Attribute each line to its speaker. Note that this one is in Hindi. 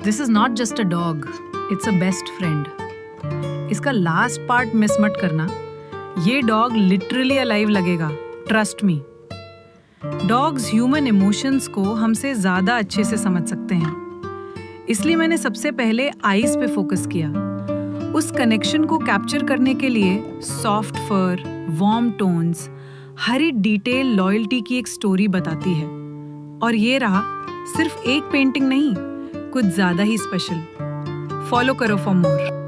Speaker 1: This is not just a dog, it's a best friend. इसका लास्ट पार्ट मिस मत करना। ये डॉग लिटरली अलाइव लगेगा, trust me. Dogs human emotions को हमसे ज्यादा अच्छे से समझ सकते हैं, इसलिए मैंने सबसे पहले आईज पे फोकस किया। उस कनेक्शन को कैप्चर करने के लिए सॉफ्ट फर, वार्म टोन्स, हर एक डिटेल लॉयल्टी की एक स्टोरी बताती है। और ये रहा सिर्फ एक पेंटिंग नहीं, कुछ ज्यादा ही स्पेशल। फॉलो करो फॉर मोर।